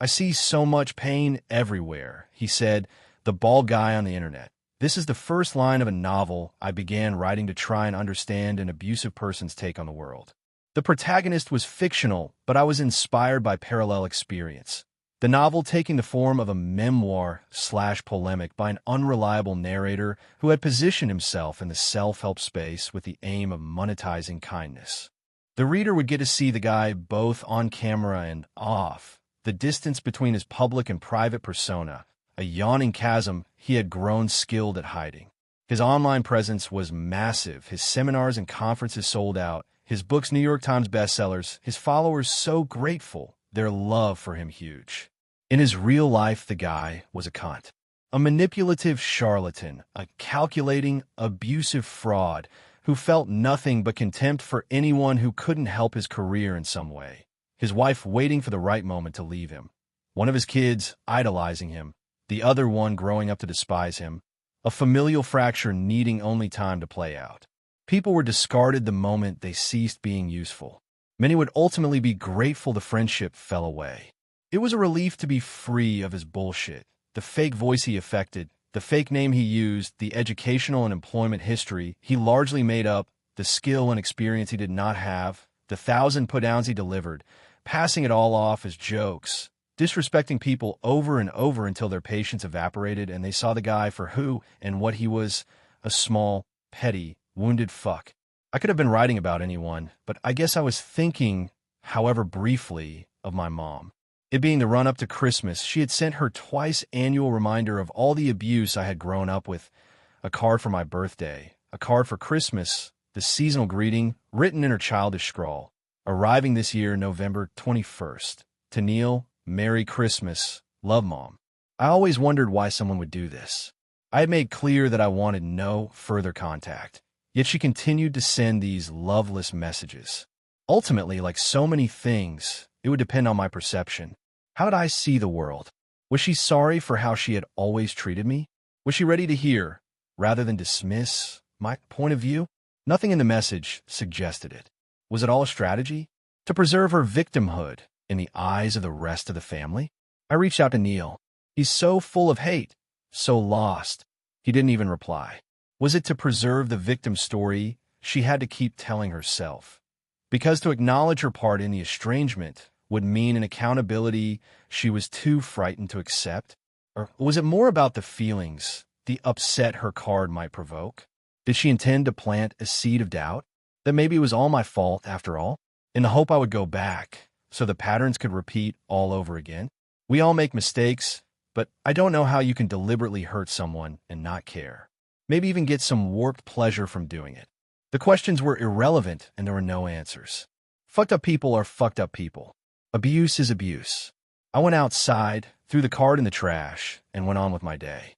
I see so much pain everywhere, he said, the bald guy on the internet. This is the first line of a novel I began writing to try and understand an abusive person's take on the world. The protagonist was fictional, but I was inspired by parallel experience. The novel taking the form of a memoir/polemic by an unreliable narrator who had positioned himself in the self-help space with the aim of monetizing kindness. The reader would get to see the guy both on camera and off, the distance between his public and private persona, a yawning chasm he had grown skilled at hiding. His online presence was massive, his seminars and conferences sold out, his books New York Times bestsellers, his followers so grateful, their love for him huge. In his real life, the guy was a cunt. A manipulative charlatan, a calculating, abusive fraud who felt nothing but contempt for anyone who couldn't help his career in some way. His wife waiting for the right moment to leave him. One of his kids idolizing him, the other one growing up to despise him. A familial fracture needing only time to play out. People were discarded the moment they ceased being useful. Many would ultimately be grateful the friendship fell away. It was a relief to be free of his bullshit, the fake voice he affected, the fake name he used, the educational and employment history he largely made up, the skill and experience he did not have, the 1,000 put-downs he delivered, passing it all off as jokes, disrespecting people over and over until their patience evaporated and they saw the guy for who and what he was, a small, petty, wounded fuck. I could have been writing about anyone, but I guess I was thinking, however briefly, of my mom. It being the run-up to Christmas, she had sent her twice-annual reminder of all the abuse I had grown up with, a card for my birthday, a card for Christmas, the seasonal greeting written in her childish scrawl, arriving this year, November 21st. To NEAL, Merry Christmas, love Mom. I always wondered why someone would do this. I had made clear that I wanted no further contact, yet she continued to send these loveless messages. Ultimately, like so many things, it would depend on my perception. How did I see the world? Was she sorry for how she had always treated me? Was she ready to hear, rather than dismiss, my point of view? Nothing in the message suggested it. Was it all a strategy? To preserve her victimhood in the eyes of the rest of the family? I reached out to NEAL. He's so full of hate, so lost. He didn't even reply. Was it to preserve the victim story she had to keep telling herself? Because to acknowledge her part in the estrangement would mean an accountability she was too frightened to accept? Or was it more about the feelings, the upset her card might provoke? Did she intend to plant a seed of doubt? That maybe it was all my fault after all? In the hope I would go back, so the patterns could repeat all over again? We all make mistakes, but I don't know how you can deliberately hurt someone and not care. Maybe even get some warped pleasure from doing it. The questions were irrelevant and there were no answers. Fucked up people are fucked up people. Abuse is abuse. I went outside, threw the card in the trash, and went on with my day.